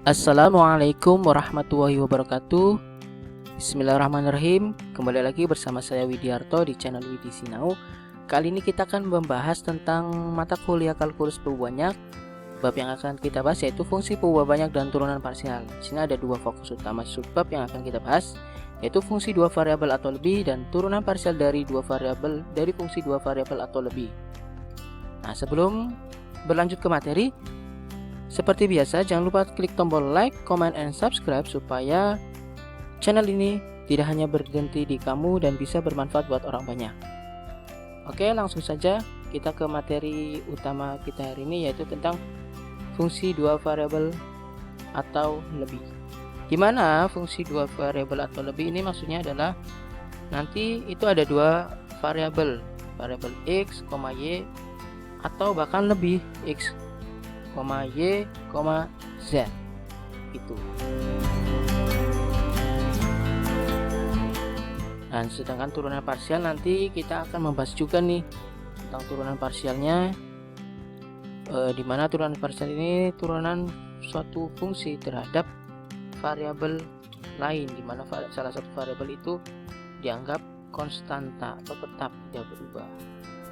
Assalamualaikum warahmatullahi wabarakatuh. Bismillahirrahmanirrahim. Kembali lagi bersama saya Widiarto di channel Widi Sinau. Kali ini kita akan membahas tentang mata kuliah kalkulus perubahan banyak. Bab yang akan kita bahas yaitu fungsi perubahan banyak dan turunan parsial. Di sini ada dua fokus utama subbab yang akan kita bahas, yaitu fungsi dua variabel atau lebih dan turunan parsial dari dua variabel dari fungsi dua variabel atau lebih. Nah, sebelum berlanjut ke materi, seperti biasa, jangan lupa klik tombol like, comment, and subscribe supaya channel ini tidak hanya berhenti di kamu dan bisa bermanfaat buat orang banyak. Oke, langsung saja kita ke materi utama kita hari ini, yaitu tentang fungsi dua variabel atau lebih. Gimana fungsi dua variabel atau lebih ini? Maksudnya adalah nanti itu ada dua variabel x, y, atau bahkan lebih x, y, z itu. Dan sedangkan turunan parsial nanti kita akan membahas juga nih tentang turunan parsialnya, dimana turunan parsial ini turunan suatu fungsi terhadap variabel lain, dimana salah satu variabel itu dianggap konstanta atau tetap tidak berubah.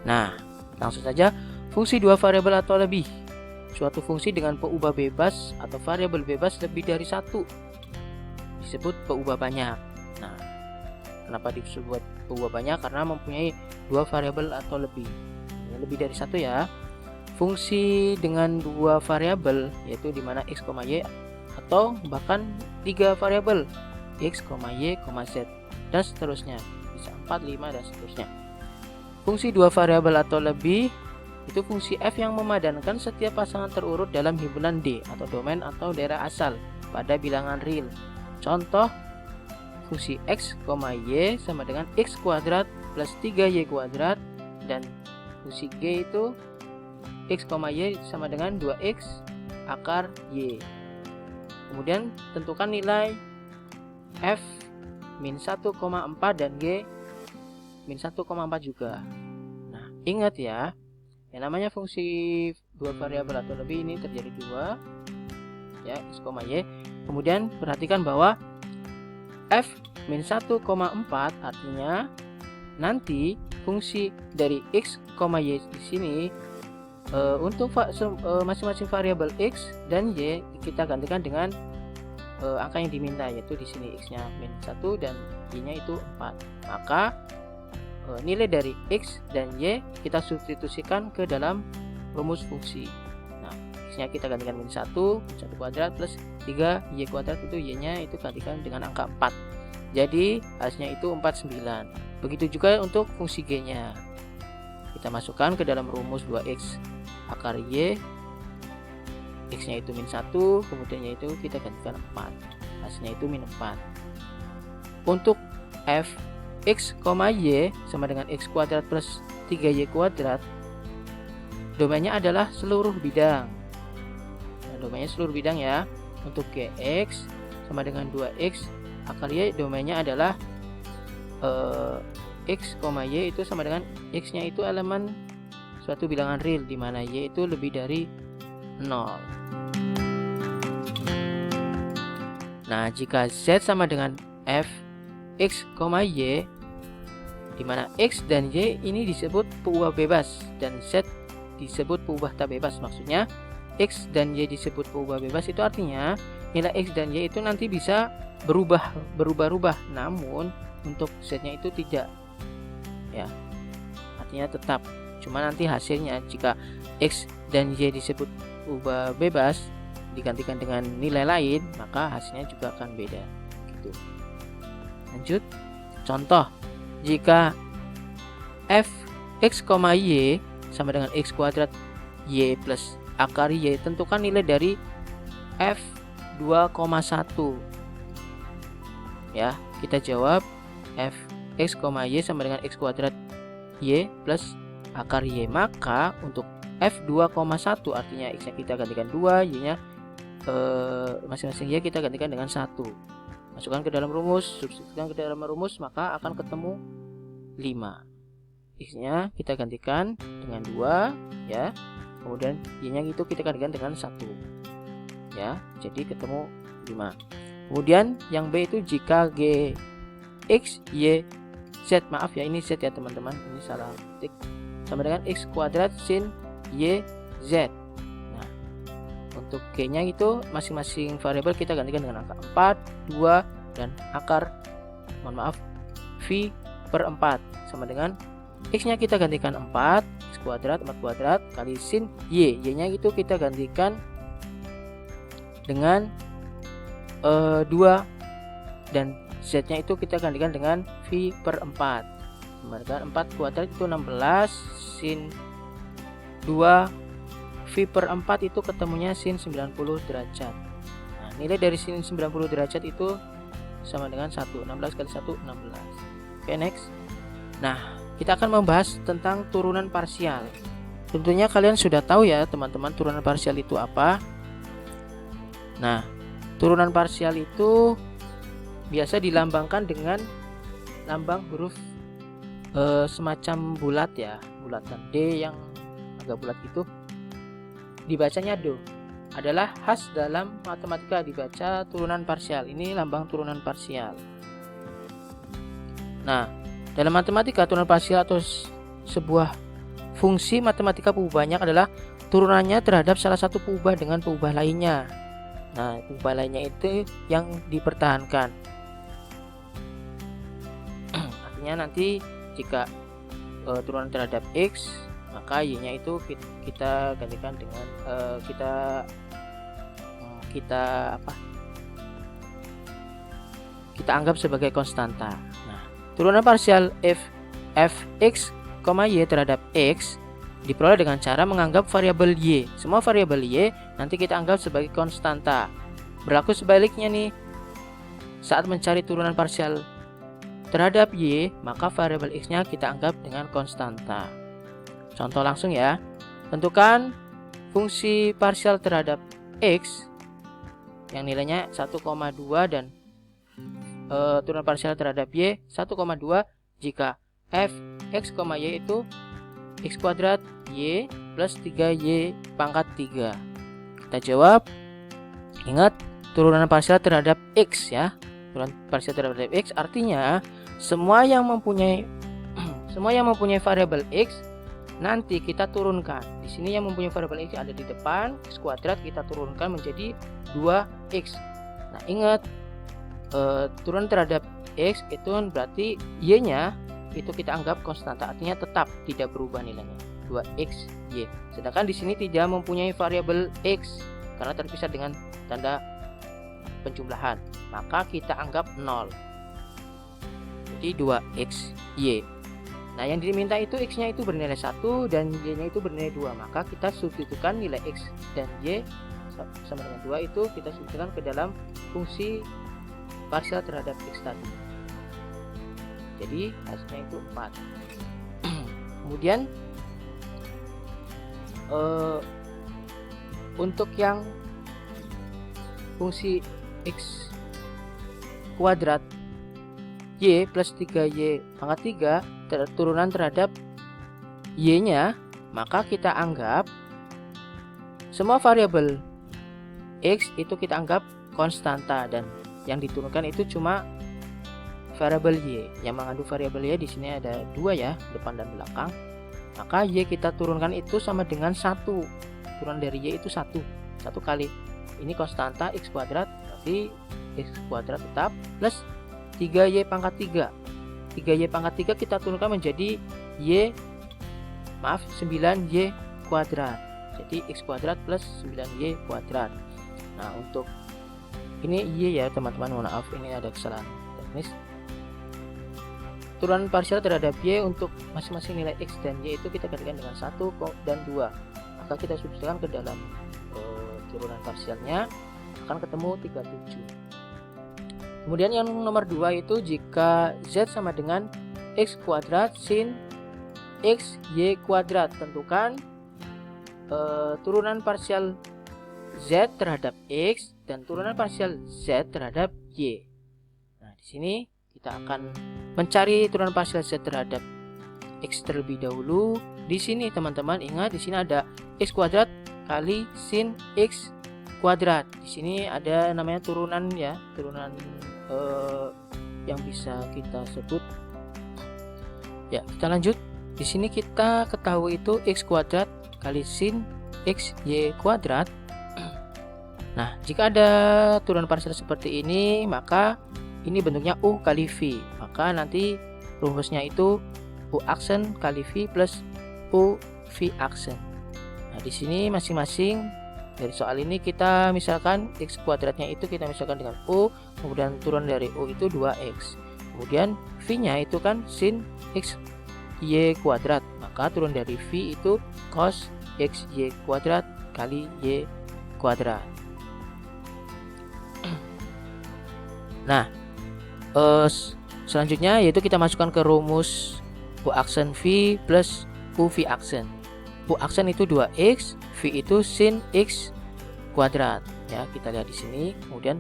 Nah, langsung saja, fungsi dua variabel atau lebih. Suatu fungsi dengan peubah bebas atau variabel bebas lebih dari satu disebut peubah banyak. Nah, kenapa disebut peubah banyak? Karena mempunyai dua variabel atau lebih. Lebih dari satu ya. Fungsi dengan dua variabel yaitu dimana x, y atau bahkan tiga variabel x, y, z dan seterusnya. Bisa 4, 5 dan seterusnya. Fungsi dua variabel atau lebih itu fungsi f yang memadankan setiap pasangan terurut dalam himpunan D atau domain atau daerah asal pada bilangan real. Contoh, fungsi x, y sama dengan x kuadrat plus 3y kuadrat, dan fungsi g itu x, y sama dengan 2x akar y. Kemudian tentukan nilai f min 1,4 dan g min 1,4 juga. Nah, ingat ya, yang namanya fungsi dua variabel atau lebih ini terjadi dua, ya, x, y. Kemudian perhatikan bahwa f min 1,4 artinya nanti fungsi dari x, y di sini untuk masing-masing variabel x dan y kita gantikan dengan angka yang diminta, yaitu di sini x-nya min 1 dan y-nya itu 4. Maka nilai dari x dan y kita substitusikan ke dalam rumus fungsi. Nah, x-nya kita gantikan min 1 kuadrat plus 3y kuadrat, itu y-nya itu gantikan dengan angka 4. Jadi hasilnya itu 49. Begitu juga untuk fungsi g-nya. Kita masukkan ke dalam rumus 2x akar y. X-nya itu min 1, kemudian y itu kita gantikan 4. Hasilnya itu min 4. Untuk f x, y sama dengan x kuadrat plus 3y kuadrat, domainnya adalah seluruh bidang. Nah, domainnya seluruh bidang ya. Untuk gx sama dengan 2x akar y, domainnya adalah x, y itu sama dengan x-nya itu elemen suatu bilangan real, di mana y itu lebih dari 0. Nah, jika z sama dengan f x, y, di mana x dan y ini disebut peubah bebas dan z disebut peubah tak bebas. Maksudnya x dan y disebut peubah bebas itu artinya nilai x dan y itu nanti bisa berubah-ubah, namun untuk z-nya itu tidak, ya, artinya tetap. Cuma nanti hasilnya jika x dan y disebut peubah bebas digantikan dengan nilai lain, maka hasilnya juga akan beda gitu. Lanjut, contoh, jika f x, y sama dengan x kuadrat y plus akar y, tentukan nilai dari f 2,1. Ya, kita jawab f x, y sama dengan x kuadrat y plus akar y. Maka untuk f 2,1 artinya x nya kita gantikan 2, y nya masing-masing y kita gantikan dengan 1. Masukkan ke dalam rumus, substitusikan ke dalam rumus, maka akan ketemu 5. X-nya kita gantikan dengan 2 ya. Kemudian Y-nya itu kita gantikan dengan 1. ya, jadi ketemu 5. Kemudian yang B itu jika G X Y Z, maaf ya ini Z ya teman-teman, ini salah ketik, sama dengan X kuadrat sin Y Z. Nah, untuk G nya itu masing-masing variabel kita gantikan dengan angka 4, 2, dan akar, V per 4, sama dengan X nya kita gantikan 4, X kuadrat 4 kuadrat kali sin Y. Y nya itu kita gantikan dengan 2, dan Z nya itu kita gantikan dengan V per 4, sama dengan 4 kuadrat itu 16, sin 2 V per 4 itu ketemunya sin 90 derajat. Nah, nilai dari sin 90 derajat itu sama dengan 1, 16 kali 1 16. Oke, next. Nah, kita akan membahas tentang turunan parsial. Tentunya kalian sudah tahu ya teman-teman turunan parsial itu apa. Nah, turunan parsial itu biasa dilambangkan dengan lambang huruf semacam bulat ya, bulatan D yang agak bulat itu, dibacanya do. Adalah khas dalam matematika dibaca turunan parsial. Ini lambang turunan parsial. Nah, dalam matematika turunan parsial atau sebuah fungsi matematika pengubah banyak adalah turunannya terhadap salah satu pengubah dengan pengubah lainnya. Nah, pengubah lainnya itu yang dipertahankan. Artinya nanti jika turunan terhadap X, maka Y-nya itu kita gantikan dengan kita anggap sebagai konstanta. Nah, turunan parsial f(x), y terhadap X diperoleh dengan cara menganggap variabel Y. Semua variabel Y nanti kita anggap sebagai konstanta. Berlaku sebaliknya nih. Saat mencari turunan parsial terhadap Y, maka variabel X-nya kita anggap dengan konstanta. Contoh langsung ya. Tentukan fungsi parsial terhadap X yang nilainya 1,2 dan turunan parsial terhadap Y 1,2 jika f(x, y) itu X kuadrat Y plus 3Y pangkat 3. Kita jawab. Ingat, turunan parsial terhadap X ya. Turunan parsial terhadap X artinya semua yang mempunyai variabel X nanti kita turunkan. Di sini yang mempunyai variabel X ada di depan, X kuadrat kita turunkan menjadi 2X. Nah, ingat, turunan terhadap X itu berarti Y-nya itu kita anggap konstanta, artinya tetap tidak berubah nilainya 2X Y. Sedangkan di sini tidak mempunyai variabel X karena terpisah dengan tanda penjumlahan, maka kita anggap 0. Jadi 2X Y. Nah, yang diminta itu X-nya itu bernilai 1 dan Y-nya itu bernilai 2. Maka kita substitusikan nilai X dan Y sama dengan 2 itu kita substitusikan ke dalam fungsi parsial terhadap X tadi. Jadi hasilnya itu 4. Kemudian untuk yang fungsi X kuadrat Y plus 3Y pangkat 3 turunan terhadap Y-nya, maka kita anggap semua variabel X itu kita anggap konstanta dan yang diturunkan itu cuma variabel Y. Yang mengandung variabel Y di sini ada 2 ya, depan dan belakang. Maka Y kita turunkan itu sama dengan 1. Turunan dari Y itu 1 kali. Ini konstanta X kuadrat, berarti X kuadrat tetap plus 3Y pangkat 3. 3Y pangkat 3 kita turunkan menjadi 9Y kuadrat. Jadi X kuadrat plus 9Y kuadrat. Nah, untuk ini Y ya teman-teman, mohon maaf ini ada kesalahan teknis. Turunan parsial terhadap Y untuk masing-masing nilai X dan Y itu kita gantikan dengan 1 dan 2. Maka kita substitusikan ke dalam turunan parsialnya, akan ketemu 37. Kemudian yang nomor 2 itu jika Z sama dengan X kuadrat sin X Y kuadrat. Tentukan turunan parsial Z terhadap X dan turunan parsial Z terhadap Y. Nah, di sini kita akan mencari turunan parsial Z terhadap X terlebih dahulu. Di sini teman-teman ingat, di sini ada X kuadrat kali sin X kuadrat. Di sini ada namanya turunan ya, turunan yang bisa kita sebut. Ya, kita lanjut. Di sini kita ketahui itu x kuadrat kali sin x y kuadrat. Nah, jika ada turunan parsial seperti ini, maka ini bentuknya u kali v. Maka nanti rumusnya itu u aksen kali v plus u v aksen. Nah, di sini masing-masing dari soal ini kita misalkan x kuadratnya itu kita misalkan dengan u, kemudian turunan dari u itu 2x. Kemudian v-nya itu kan sin x y kuadrat, maka turun dari v itu cos x y kuadrat kali y kuadrat. Nah, selanjutnya yaitu kita masukkan ke rumus u aksen v plus u v aksen. U aksen itu 2x, v itu sin x kuadrat. Ya, kita lihat di sini. Kemudian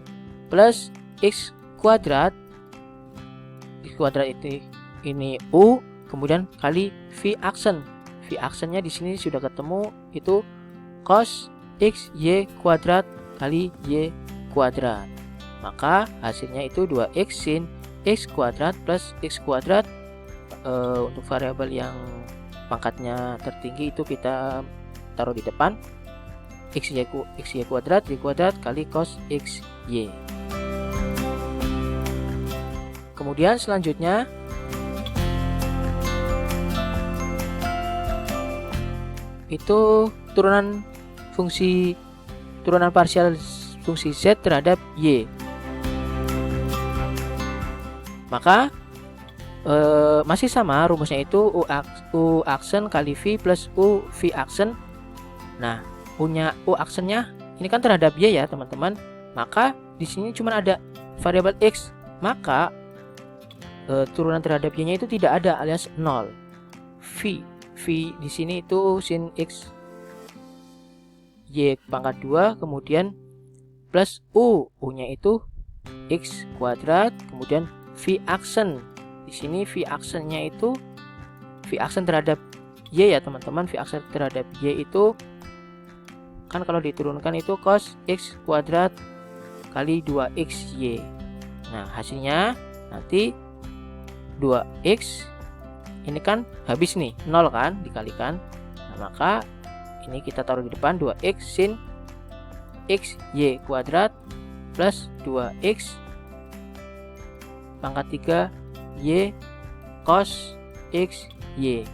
plus x kuadrat. X kuadrat itu ini u, kemudian kali v aksen. V aksennya di sini sudah ketemu, itu cos x y kuadrat kali y kuadrat. Maka hasilnya itu 2x sin x kuadrat plus x kuadrat. Untuk variabel yang pangkatnya tertinggi itu kita taruh di depan, x y kuadrat y kuadrat kali cos x y. Kemudian selanjutnya itu turunan parsial fungsi z terhadap y. Maka masih sama rumusnya itu u aksen kali v plus u v aksen. Nah, u aksennya ini kan terhadap y ya teman-teman. Maka di sini cuma ada variabel x, maka turunan terhadap y-nya itu tidak ada alias 0. V di sini itu sin x y pangkat 2, kemudian plus u-nya itu x kuadrat, kemudian v aksen. Di sini v aksennya itu v aksen terhadap y ya teman-teman. V aksen terhadap y itu kan kalau diturunkan itu cos x kuadrat kali 2xy. Nah, hasilnya nanti 2x ini kan habis nih 0 kan, dikalikan. Nah, maka ini kita taruh di depan 2x sin x y kuadrat plus 2x pangkat 3 y cos x y.